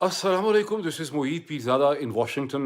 Assalamualaikum, this is Moeed Pirzada in Washington,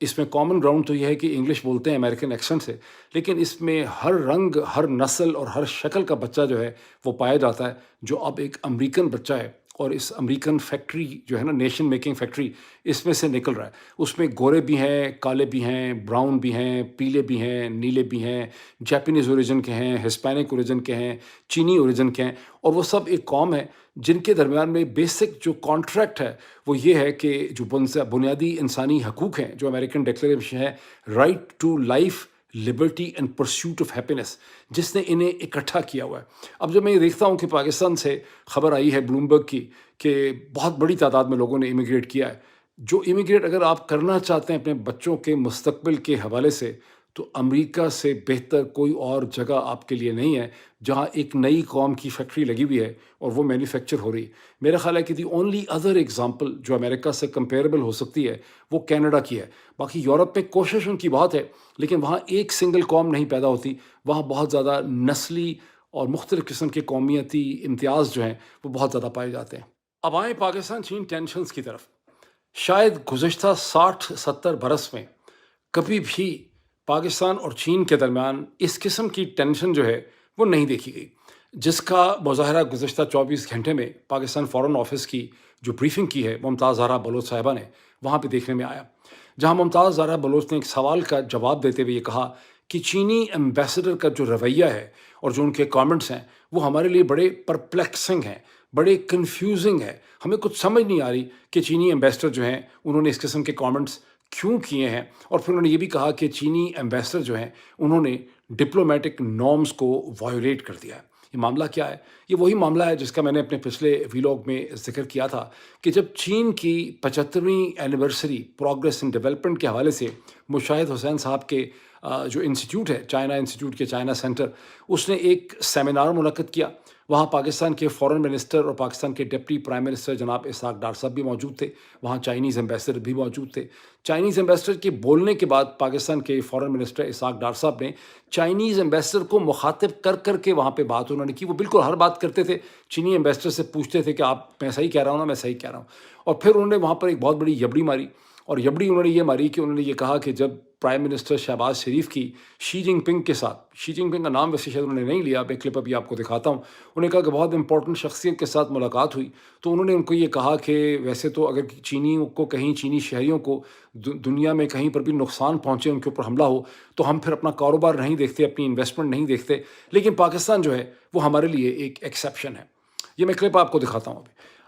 اس میں common ground تو یہ ہے کہ انگلش بولتے ہیں امریکن ایکسنٹ سے، لیکن اس میں ہر رنگ، ہر نسل اور ہر شکل کا بچہ جو ہے وہ پایا جاتا ہے، جو اب ایک امریکن بچہ ہے، اور اس امریکن فیکٹری جو ہے نا، نیشن میکنگ فیکٹری، اس میں سے نکل رہا ہے۔ اس میں گورے بھی ہیں، کالے بھی ہیں، براؤن بھی ہیں، پیلے بھی ہیں، نیلے بھی ہیں، جاپانیز اوریجن کے ہیں، ہسپینک اوریجن کے ہیں، چینی اوریجن کے ہیں، اور وہ سب ایک قوم ہے جن کے درمیان میں بیسک جو کانٹریکٹ ہے وہ یہ ہے کہ جو بنیادی انسانی حقوق ہیں، جو امریکن ڈکلیریشن ہے، right to life, liberty and pursuit of happiness, جس نے انہیں اکٹھا کیا ہوا ہے۔ اب جب میں یہ دیکھتا ہوں کہ پاکستان سے خبر آئی ہے بلومبرگ کی کہ بہت بڑی تعداد میں لوگوں نے امیگریٹ کیا ہے، جو امیگریٹ اگر آپ کرنا چاہتے ہیں اپنے بچوں کے مستقبل کے حوالے سے، تو امریکہ سے بہتر کوئی اور جگہ آپ کے لیے نہیں ہے جہاں ایک نئی قوم کی فیکٹری لگی ہوئی ہے اور وہ مینوفیکچر ہو رہی ہے۔ میرا خیال ہے کہ دی اونلی ادر ایگزامپل جو امریکہ سے کمپیریبل ہو سکتی ہے وہ کینیڈا کی ہے۔ باقی یورپ میں کوشش ان کی بہت ہے، لیکن وہاں ایک سنگل قوم نہیں پیدا ہوتی، وہاں بہت زیادہ نسلی اور مختلف قسم کے قومیتی امتیاز جو ہیں وہ بہت زیادہ پائے جاتے ہیں۔ اب آئیں پاکستان چین ٹینشنز کی طرف۔ شاید گزشتہ 60-70 برس میں کبھی بھی پاکستان اور چین کے درمیان اس قسم کی ٹینشن جو ہے وہ نہیں دیکھی گئی، جس کا مظاہرہ گزشتہ 24 گھنٹے میں پاکستان فارن آفس کی جو بریفنگ کی ہے ممتاز زہرا بلوچ صاحبہ نے، وہاں پہ دیکھنے میں آیا، جہاں ممتاز زہرا بلوچ نے ایک سوال کا جواب دیتے ہوئے یہ کہا کہ چینی ایمبیسڈر کا جو رویہ ہے اور جو ان کے کامنٹس ہیں وہ ہمارے لیے بڑے پرپلیکسنگ ہیں، بڑے کنفیوزنگ ہے، ہمیں کچھ سمجھ نہیں آ رہی کہ چینی ایمبیسڈر جو ہیں انہوں نے اس قسم کے کامنٹس کیوں کیے ہیں۔ اور پھر انہوں نے یہ بھی کہا کہ چینی ایمبیسڈر جو ہیں انہوں نے ڈپلومیٹک نارمز کو وائولیٹ کر دیا ہے۔ یہ معاملہ کیا ہے؟ یہ وہی معاملہ ہے جس کا میں نے اپنے پچھلے ویلاگ میں ذکر کیا تھا کہ جب چین کی 75ویں اینیورسری پروگریس اینڈ ڈیولپمنٹ کے حوالے سے مشاہد حسین صاحب کے جو انسٹیٹیوٹ ہے، چائنا انسٹیٹیوٹ کے چائنا سینٹر، اس نے ایک سیمینار منعقد کیا۔ وہاں پاکستان کے فورن منسٹر اور پاکستان کے ڈپٹی پرائم منسٹر جناب اسحاق ڈار صاحب بھی موجود تھے، وہاں چائنیز ایمبیسڈر بھی موجود تھے۔ چائنیز ایمبیسڈر کے بولنے کے بعد پاکستان کے فورن منسٹر اسحاق ڈار صاحب نے چائنیز ایمبیسڈر کو مخاطب کر کر کے وہاں پہ بات انہوں نے کی۔ وہ بالکل ہر بات کرتے تھے، چینی ایمبیسڈر سے پوچھتے تھے کہ میں صحیح کہہ رہا ہوں نا، میں صحیح کہہ رہا ہوں، اور پھر انہوں نے وہاں پر ایک بہت بڑی یبڑی ماری، اور یبڑی انہوں نے یہ ماری کہ انہوں نے یہ کہا کہ جب پرائم منسٹر شہباز شریف کی شی جن پنگ کے ساتھ، شی جن پنگ کا نام ویسے شاید انہوں نے نہیں لیا، میں کلپ ابھی آپ کو دکھاتا ہوں، انہوں نے کہا کہ بہت امپورٹنٹ شخصیت کے ساتھ ملاقات ہوئی، تو انہوں نے ان کو یہ کہا کہ ویسے تو اگر چینیوں کو کہیں، چینی شہریوں کو دنیا میں کہیں پر بھی نقصان پہنچے، ان کے اوپر حملہ ہو، تو ہم پھر اپنا کاروبار نہیں دیکھتے، اپنی انویسٹمنٹ نہیں دیکھتے، لیکن پاکستان جو ہے وہ ہمارے لیے ایک ایکسیپشن ہے۔ یہ میں کلپ آپ کو دکھاتا ہوں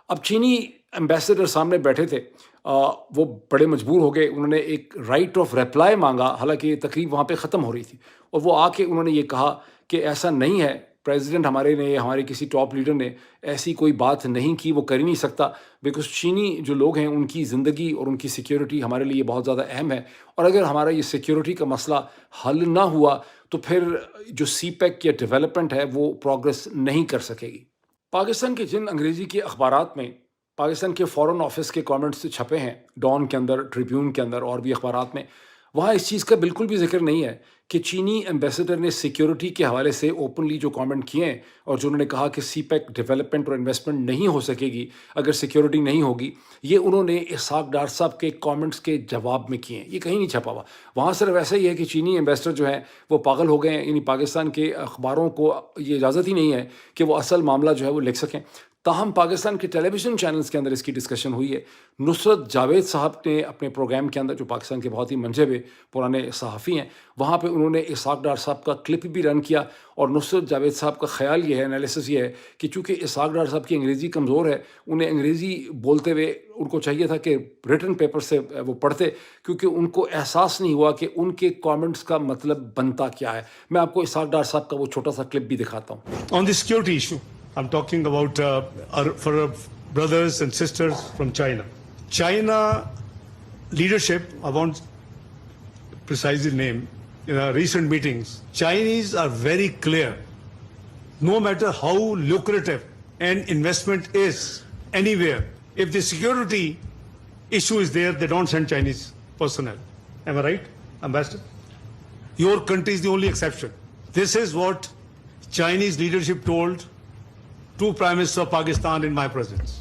اب چینی ایمبیسڈر سامنے بیٹھے تھے، وہ بڑے مجبور ہو گئے، انہوں نے ایک رائٹ آف ریپلائی مانگا، حالانکہ تقریب وہاں پہ ختم ہو رہی تھی، اور وہ آ کے انہوں نے یہ کہا کہ ایسا نہیں ہے، پریزیڈنٹ ہمارے کسی ٹاپ لیڈر نے ایسی کوئی بات نہیں کی، وہ کر ہی نہیں سکتا، بیکاز چینی جو لوگ ہیں ان کی زندگی اور ان کی سیکیورٹی ہمارے لیے بہت زیادہ اہم ہے، اور اگر ہمارا یہ سیکیورٹی کا مسئلہ حل نہ ہوا تو پھر جو سی پیک یا ڈیولپمنٹ ہے وہ پروگریس نہیں کر سکے گی۔ پاکستان کے جن انگریزی کے اخبارات میں پاکستان کے فورن آفس کے کامنٹس چھپے ہیں، ڈان کے اندر، ٹریبیون کے اندر اور بھی اخبارات میں، وہاں اس چیز کا بالکل بھی ذکر نہیں ہے کہ چینی ایمبیسڈر نے سیکیورٹی کے حوالے سے اوپنلی جو کامنٹ کیے ہیں اور جو انہوں نے کہا کہ سی پیک ڈیولپمنٹ اور انویسٹمنٹ نہیں ہو سکے گی اگر سیکیورٹی نہیں ہوگی، یہ انہوں نے اسحاق ڈار صاحب کے کامنٹس کے جواب میں کیے ہیں، یہ کہیں نہیں چھپا ہوا۔ وہاں صرف ایسا ہی ہے کہ چینی ایمبیسڈر جو ہیں وہ پاگل ہو گئے ہیں، یعنی پاکستان کے اخباروں کو یہ اجازت ہی نہیں ہے کہ وہ اصل معاملہ جو ہے وہ لکھ سکیں۔ تاہم پاکستان کے ٹیلی ویژن چینلز کے اندر اس کی ڈسکشن ہوئی ہے۔ نصرت جاوید صاحب نے اپنے پروگرام کے اندر، جو پاکستان کے بہت ہی منجب پرانے صحافی ہیں، وہاں پہ انہوں نے اسحاق ڈار صاحب کا کلپ بھی رن کیا، اور نصرت جاوید صاحب کا خیال یہ ہے، انالیسس یہ ہے کہ چونکہ اسحاق ڈار صاحب کی انگریزی کمزور ہے، انہیں انگریزی بولتے ہوئے ان کو چاہیے تھا کہ ریٹن پیپر سے وہ پڑھتے، کیونکہ ان کو احساس نہیں ہوا کہ ان کے کامنٹس کا مطلب بنتا کیا ہے۔ میں آپ کو اسحاق ڈار صاحب کا وہ چھوٹا سا کلپ بھی دکھاتا ہوں۔ On the security issue, I'm talking about for our brothers and sisters from China. China leadership, I won't precisely name, in our recent meetings, Chinese are very clear. No matter how lucrative an investment is anywhere, if the security issue is there, they don't send Chinese personnel. Am I right, Ambassador? Your country is the only exception. This is what Chinese leadership told to Prime Minister of Pakistan in my presence.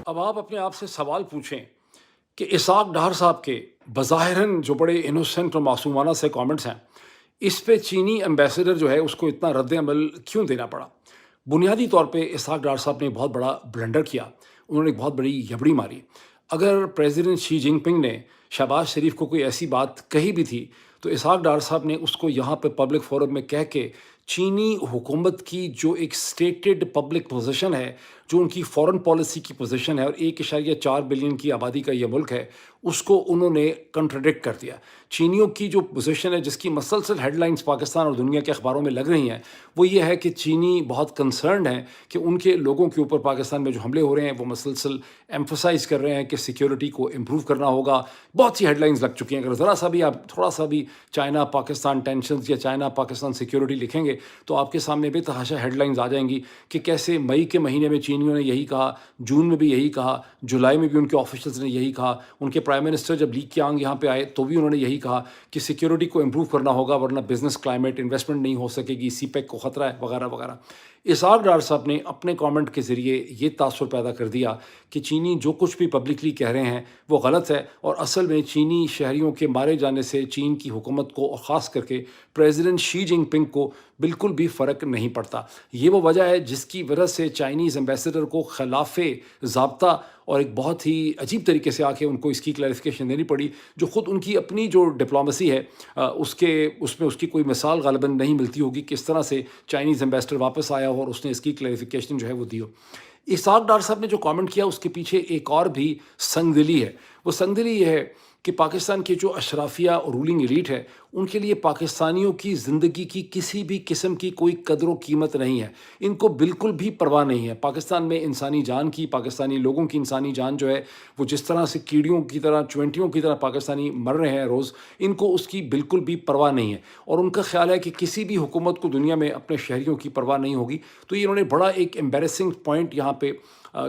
اب آپ اپنے آپ سے سوال پوچھیں کہ اسحاق ڈار صاحب کے بظاہراً جو بڑے انوسنٹ اور معصومانہ سے کامنٹس ہیں، اس پہ چینی ایمبیسڈر جو ہے اس کو اتنا رد عمل کیوں دینا پڑا؟ بنیادی طور پہ اسحاق ڈار صاحب نے بہت بڑا بلنڈر کیا، انہوں نے ایک بہت بڑی یبڑی ماری۔ اگر پریزیڈنٹ شی جن پنگ نے شہباز شریف کو کوئی ایسی بات کہی بھی تھی تو اسحاق ڈار صاحب نے اس کو یہاں پہ پبلک فورم میں کہہ کے چینی حکومت کی جو ایک سٹیٹڈ پبلک پوزیشن ہے، جو ان کی فورن پالیسی کی پوزیشن ہے اور 1.4 بلین کی آبادی کا یہ ملک ہے، اس کو انہوں نے کنٹراڈکٹ کر دیا۔ چینیوں کی جو پوزیشن ہے، جس کی مسلسل ہیڈ لائنز پاکستان اور دنیا کے اخباروں میں لگ رہی ہیں، وہ یہ ہے کہ چینی بہت کنسرنڈ ہیں کہ ان کے لوگوں کے اوپر پاکستان میں جو حملے ہو رہے ہیں وہ مسلسل ایمفسائز کر رہے ہیں کہ سیکیورٹی کو امپروو کرنا ہوگا۔ بہت سی ہیڈ لائنز لگ چکی ہیں، اگر ذرا سا بھی آپ تھوڑا سا بھی چائنا پاکستان ٹینشنز یا چائنا پاکستان سیکیورٹی لکھیں گے تو آپ کے سامنے بے تحاشا ہیڈ لائنز آ جائیں گی کہ کیسے مئی کے مہینے میں چینیوں نے یہی کہا، جون میں بھی یہی کہا، جولائی میں بھی ان کے آفیشلز نے یہی کہا، ان کے پرائم منسٹر جب لی کیانگ یہاں پہ آئے تو بھی انہوں نے یہی کہا کہ سیکیورٹی کو امپروو کرنا ہوگا ورنہ بزنس کلائمیٹ، انویسٹمنٹ نہیں ہو سکے گی، سی پیک کو خطرہ ہے وغیرہ وغیرہ۔ اسحاق ڈار صاحب نے اپنے کامنٹ کے ذریعے یہ تاثر پیدا کر دیا کہ چینی جو کچھ بھی پبلکلی کہہ رہے ہیں وہ غلط ہے، اور اصل میں چینی شہریوں کے مارے جانے سے چین کی حکومت کو اور خاص کر کے پریزیڈنٹ شی جن پنگ کو بالکل بھی فرق نہیں پڑتا۔ یہ وہ وجہ ہے جس کی وجہ سے چائنیز ایمبیسڈر کو خلاف ضابطہ اور ایک بہت ہی عجیب طریقے سے آ کے ان کو اس کی کلیریفیکیشن دینی پڑی، جو خود ان کی اپنی جو ڈپلومیسی ہے اس میں اس کی کوئی مثال غالباً نہیں ملتی ہوگی کس طرح سے چائنیز ایمبیسڈر واپس آیا ہو اور اس نے اس کی کلیریفیکیشن جو ہے وہ دی ہو۔ اسحاق ڈار صاحب نے جو کامنٹ کیا اس کے پیچھے ایک اور بھی سنگ دلی ہے۔ وہ سنگ دلی یہ ہے کہ پاکستان کے جو اشرافیہ اور رولنگ ایلیٹ ہے ان کے لیے پاکستانیوں کی زندگی کی کسی بھی قسم کی کوئی قدر و قیمت نہیں ہے، ان کو بالکل بھی پرواہ نہیں ہے۔ پاکستان میں انسانی جان کی، پاکستانی لوگوں کی انسانی جان جو ہے وہ جس طرح سے کیڑیوں کی طرح، چونٹیوں کی طرح پاکستانی مر رہے ہیں روز، ان کو اس کی بالکل بھی پرواہ نہیں ہے، اور ان کا خیال ہے کہ کسی بھی حکومت کو دنیا میں اپنے شہریوں کی پرواہ نہیں ہوگی۔ تو یہ انہوں نے بڑا ایک ایمبیرسنگ پوائنٹ یہاں پہ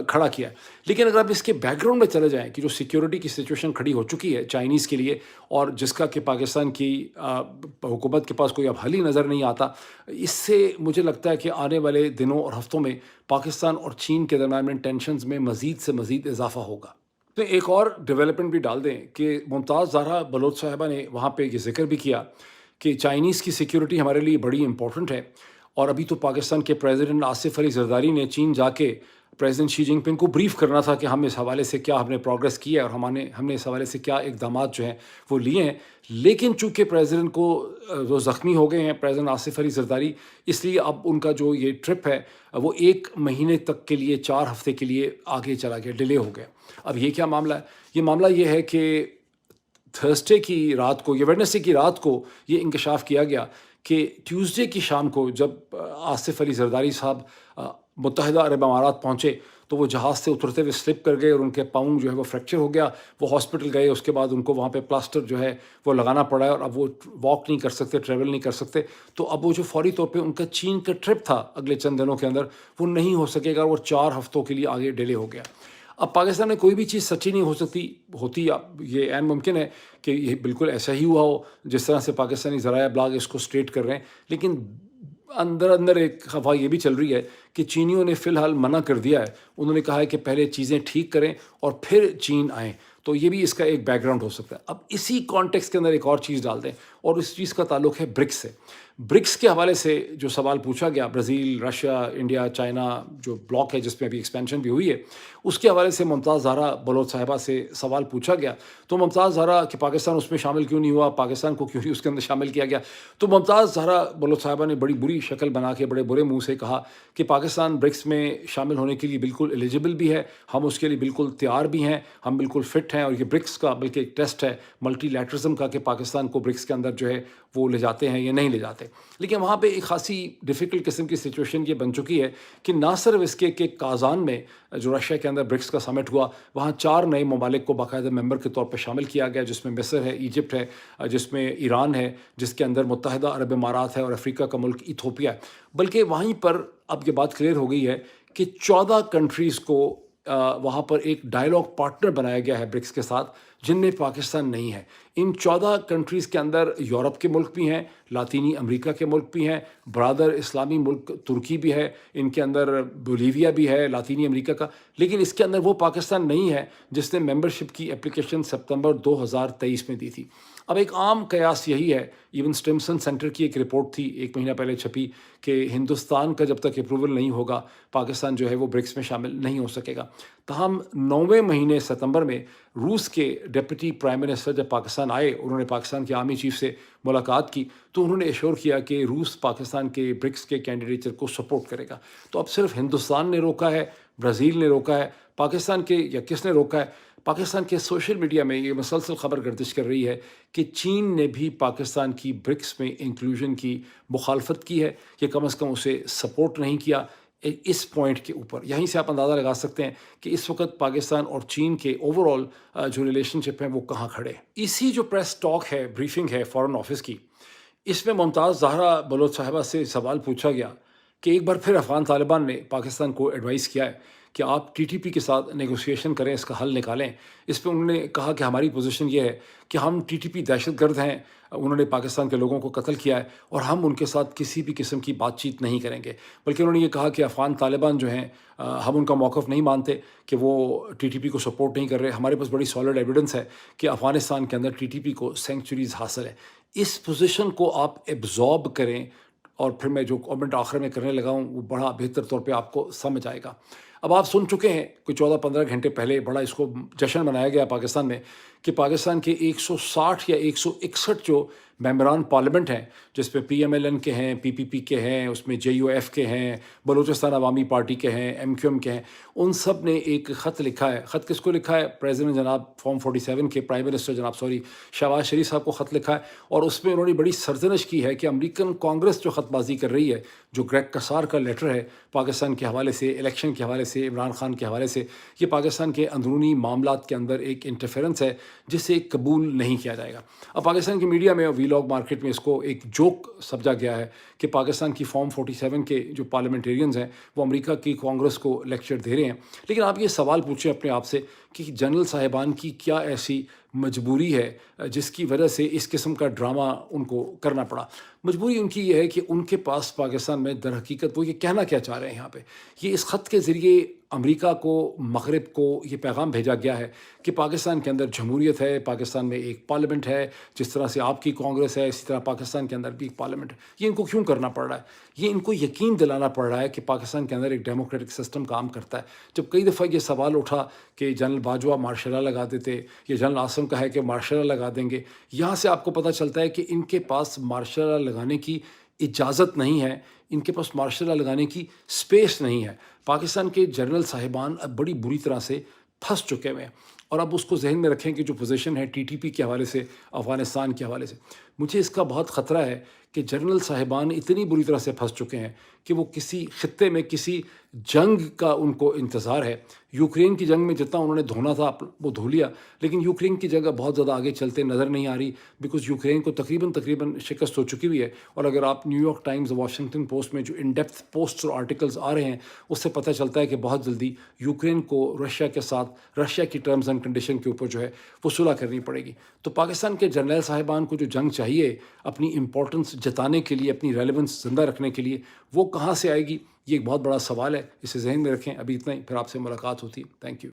کھڑا کیا ہے۔ لیکن اگر آپ اس کے بیک گراؤنڈ میں چلے جائیں کہ جو سیکیورٹی کی سچویشن کھڑی ہو چکی ہے چائنیز کے لیے، اور جس کا کہ پاکستان کی حکومت کے پاس کوئی اب حل ہی نظر نہیں آتا، اس سے مجھے لگتا ہے کہ آنے والے دنوں اور ہفتوں میں پاکستان اور چین کے درمیان میں ٹینشنز میں مزید سے مزید اضافہ ہوگا۔ تو ایک اور ڈیولپمنٹ بھی ڈال دیں کہ ممتاز زہرا بلوچ صاحبہ نے وہاں پہ یہ ذکر بھی کیا کہ چائنیز کی سیکیورٹی ہمارے لیے بڑی امپورٹنٹ ہے، اور ابھی تو پاکستان کے پریزیڈنٹ آصف علی زرداری نے چین جا کے پریزیڈنٹ شی جن پنگ کو بریف کرنا تھا کہ ہم اس حوالے سے کیا ہم نے پروگریس کی ہے اور ہم نے اس حوالے سے کیا اقدامات جو ہیں وہ لیے ہیں۔ لیکن چونکہ پریزیڈنٹ کو وہ زخمی ہو گئے ہیں پریزیڈنٹ آصف علی زرداری، اس لیے اب ان کا جو یہ ٹرپ ہے وہ 1 مہینے تک کے لیے، 4 ہفتے کے لیے آگے چلا گیا، ڈیلے ہو گیا۔ اب یہ کیا معاملہ ہے؟ یہ معاملہ یہ ہے کہ تھرسڈے کی رات کو یا ویڈنسڈے کی رات کو یہ انکشاف کیا گیا کہ ٹیوزڈے کی شام کو جب آصف علی زرداری صاحب متحدہ عرب امارات پہنچے تو وہ جہاز سے اترتے ہوئے سلپ کر گئے اور ان کے پاؤں جو ہے وہ فریکچر ہو گیا، وہ ہاسپٹل گئے، اس کے بعد ان کو وہاں پہ پلاسٹر جو ہے وہ لگانا پڑا ہے، اور اب وہ واک نہیں کر سکتے، ٹریول نہیں کر سکتے۔ تو اب وہ جو فوری طور پہ ان کا چین کا ٹرپ تھا اگلے چند دنوں کے اندر وہ نہیں ہو سکے گا، وہ 4 ہفتوں کے لیے آگے ڈیلے ہو گیا۔ اب پاکستان میں کوئی بھی چیز سچی نہیں ہو سکتی، ہوتی یہ عین ممکن ہے کہ یہ بالکل ایسا ہی ہوا ہو جس طرح سے پاکستانی ذرائع ابلاغ اس کو اسٹریٹ کر رہے ہیں، لیکن اندر ایک خفا یہ بھی چل رہی ہے کہ چینیوں نے فی الحال منع کر دیا ہے، انہوں نے کہا ہے کہ پہلے چیزیں ٹھیک کریں اور پھر چین آئیں، تو یہ بھی اس کا ایک بیک گراؤنڈ ہو سکتا ہے۔ اب اسی کانٹیکس کے اندر ایک اور چیز ڈال دیں، اور اس چیز کا تعلق ہے برکس سے۔ برکس کے حوالے سے جو سوال پوچھا گیا، برازیل، رشیا، انڈیا، چائنا جو بلاک ہے جس میں ابھی ایکسپینشن بھی ہوئی ہے، اس کے حوالے سے ممتاز زہرا بلوچ صاحبہ سے سوال پوچھا گیا۔ تو ممتاز زہرا کہ پاکستان اس میں شامل کیوں نہیں ہوا، پاکستان کو کیوں نہیں اس کے اندر شامل کیا گیا، تو ممتاز زہرا بلوچ صاحبہ نے بڑی بری شکل بنا کے بڑے برے منہ سے کہا کہ پاکستان برکس میں شامل ہونے کے لیے بالکل ایلیجبل بھی ہے، ہم اس کے لیے بالکل تیار بھی ہیں، ہم بالکل فٹ ہیں، اور یہ برکس کا بلکہ ایک ٹیسٹ ہے ملٹی لیٹرزم کا کہ پاکستان کو برکس کے اندر جو ہے وہ لے جاتے ہیں یا نہیں لے جاتے۔ لیکن وہاں پہ ایک خاصی ڈیفیکلٹ قسم کی سچویشن یہ بن چکی ہے کہ نہ صرف اس کے کہ کازان میں جو رشیا کے اندر برکس کا سمٹ ہوا، وہاں 4 نئے ممالک کو باقاعدہ ممبر کے طور پہ شامل کیا گیا، جس میں مصر ہے، ایجپٹ ہے، جس میں ایران ہے، جس کے اندر متحدہ عرب امارات ہے، اور افریقہ کا ملک ایتھوپیا ہے۔ بلکہ وہیں پر اب یہ بات کلیئر ہو گئی ہے کہ 14 کنٹریز کو وہاں پر ایک ڈائیلاگ پارٹنر بنایا گیا ہے برکس کے ساتھ، جن میں پاکستان نہیں ہے. ان 14 کنٹریز کے اندر یورپ کے ملک بھی ہیں, لاطینی امریکہ کے ملک بھی ہیں, برادر اسلامی ملک ترکی بھی ہے, ان کے اندر بولیویا بھی ہے لاطینی امریکہ کا, لیکن اس کے اندر وہ پاکستان نہیں ہے جس نے ممبرشپ کی اپلیکیشن سپتمبر 2023 میں دی تھی. اب ایک عام قیاس یہی ہے, ایون اسٹیمسن سینٹر کی ایک رپورٹ تھی 1 مہینہ پہلے چھپی, کہ ہندوستان کا جب تک اپروول نہیں ہوگا پاکستان جو ہے وہ برکس میں شامل نہیں ہو سکے گا. تاہم 9ویں مہینے ستمبر میں روس کے ڈپٹی پرائم منسٹر جب پاکستان آئے, انہوں نے پاکستان کے آرمی چیف سے ملاقات کی تو انہوں نے ایشور کیا کہ روس پاکستان کے برکس کے کینڈیڈیچر کو سپورٹ کرے گا. تو اب صرف ہندوستان نے روکا ہے, برازیل نے روکا ہے, پاکستان کے یا کس نے روکا ہے؟ پاکستان کے سوشل میڈیا میں یہ مسلسل خبر گردش کر رہی ہے کہ چین نے بھی پاکستان کی برکس میں انکلوژن کی مخالفت کی ہے, یا کم از کم اسے سپورٹ نہیں کیا. اس پوائنٹ کے اوپر یہیں سے آپ اندازہ لگا سکتے ہیں کہ اس وقت پاکستان اور چین کے اوور آل جو ریلیشن شپ ہیں وہ کہاں کھڑے ہیں. اسی جو پریس ٹاک ہے, بریفنگ ہے فارن آفس کی, اس میں ممتاز زہرا بلوچ صاحبہ سے سوال پوچھا گیا کہ ایک بار پھر افغان طالبان نے پاکستان کو ایڈوائز کیا ہے کہ آپ ٹی ٹی پی کے ساتھ نیگوسیشن کریں, اس کا حل نکالیں. اس پہ انہوں نے کہا کہ ہماری پوزیشن یہ ہے کہ ہم ٹی ٹی پی دہشت گرد ہیں, انہوں نے پاکستان کے لوگوں کو قتل کیا ہے اور ہم ان کے ساتھ کسی بھی قسم کی بات چیت نہیں کریں گے. بلکہ انہوں نے یہ کہا کہ افغان طالبان جو ہیں ہم ان کا موقف نہیں مانتے کہ وہ ٹی ٹی پی کو سپورٹ نہیں کر رہے. ہمارے پاس بڑی سالڈ ایویڈنس ہے کہ افغانستان کے اندر ٹی ٹی پی کو سینکچوریز حاصل ہے. اس پوزیشن کو آپ ایبزارب کریں, اور پھر میں جو کامنٹ آخر میں کرنے لگا ہوں وہ بڑا بہتر طور پہ آپ کو سمجھ آئے گا. اب آپ سن چکے ہیں کہ 14-15 گھنٹے پہلے بڑا اس کو جشن منایا گیا پاکستان میں کہ پاکستان کے 160 یا 161 جو ممبران پارلیمنٹ ہیں, جس پہ پی ایم ایل این کے ہیں, پی پی پی کے ہیں, اس میں جے یو ایف کے ہیں, بلوچستان عوامی پارٹی کے ہیں, ایم کیو ایم کے ہیں, ان سب نے ایک خط لکھا ہے. خط کس کو لکھا ہے؟ پریزیڈنٹ جناب فارم 47 کے پرائم منسٹر جناب شہباز شریف صاحب کو خط لکھا ہے, اور اس میں انہوں نے بڑی سرزنش کی ہے کہ امریکن کانگریس جو خط بازی کر رہی ہے, جو گریگ کسار کا لیٹر ہے پاکستان کے حوالے سے, الیکشن کے حوالے سے, عمران خان کے حوالے سے, یہ پاکستان کے اندرونی معاملات کے اندر ایک انٹرفیرنس ہے جسے قبول نہیں کیا جائے گا. اب پاکستان کی میڈیا میں, وی لاگ مارکیٹ میں اس کو ایک جوک سمجھا گیا ہے کہ پاکستان کی فارم 47 کے جو پارلیمنٹیرینز ہیں وہ امریکہ کی کانگریس کو لیکچر دے رہے ہیں. لیکن آپ یہ سوال پوچھیں اپنے آپ سے کہ جنرل صاحبان کی کیا ایسی مجبوری ہے جس کی وجہ سے اس قسم کا ڈرامہ ان کو کرنا پڑا؟ مجبوری ان کی یہ ہے کہ ان کے پاس پاکستان میں در حقیقت وہ یہ کہنا کیا چاہ رہے ہیں یہاں پہ. یہ اس خط کے ذریعے امریکہ کو, مغرب کو یہ پیغام بھیجا گیا ہے کہ پاکستان کے اندر جمہوریت ہے, پاکستان میں ایک پارلیمنٹ ہے, جس طرح سے آپ کی کانگریس ہے اسی طرح پاکستان کے اندر بھی ایک پارلیمنٹ ہے. یہ ان کو کیوں کرنا پڑ رہا ہے؟ یہ ان کو یقین دلانا پڑ رہا ہے کہ پاکستان کے اندر ایک ڈیموکریٹک سسٹم کام کرتا ہے. جب کئی دفعہ یہ سوال اٹھا کہ جنرل باجوہ مارشل لا لگا دیتے, یا جنرل عاصم کا ہے کہ مارشل لا لگا دیں گے, یہاں سے آپ کو پتہ چلتا ہے کہ ان کے پاس مارشل لا لگانے کی اجازت نہیں ہے, ان کے پاس مارشل لا لگانے کی سپیس نہیں ہے. پاکستان کے جنرل صاحبان اب بڑی بری طرح سے پھنس چکے ہوئے ہیں, اور اب اس کو ذہن میں رکھیں کہ جو پوزیشن ہے ٹی ٹی پی کے حوالے سے, افغانستان کے حوالے سے, مجھے اس کا بہت خطرہ ہے کہ جنرل صاحبان اتنی بری طرح سے پھنس چکے ہیں کہ وہ کسی خطے میں کسی جنگ کا ان کو انتظار ہے. یوکرین کی جنگ میں جتنا انہوں نے دھونا تھا وہ دھو لیا, لیکن یوکرین کی جگہ بہت زیادہ آگے چلتے نظر نہیں آ رہی, بیکاز یوکرین کو تقریباً شکست ہو چکی ہوئی ہے. اور اگر آپ new York Times, Washington post میں جو ان ڈیپتھ پوسٹس اور آرٹیکلز آ رہے ہیں اس سے پتہ چلتا ہے کہ بہت جلدی یوکرین کو رشیا کے ساتھ, رشیا کی ٹرمز اینڈ کنڈیشن کے اوپر جو ہے وہ صلح کرنی پڑے گی. تو پاکستان کے جرنیل صاحبان کو جو جنگ چاہیے اپنی امپورٹنس جتانے کے لیے, اپنی ریلیونس زندہ رکھنے کے لیے, وہ کہاں سے آئے گی؟ یہ ایک بہت بڑا سوال ہے, اسے ذہن میں رکھیں. ابھی اتنا ہی, پھر آپ سے ملاقات ہوتی ہے. Thank you.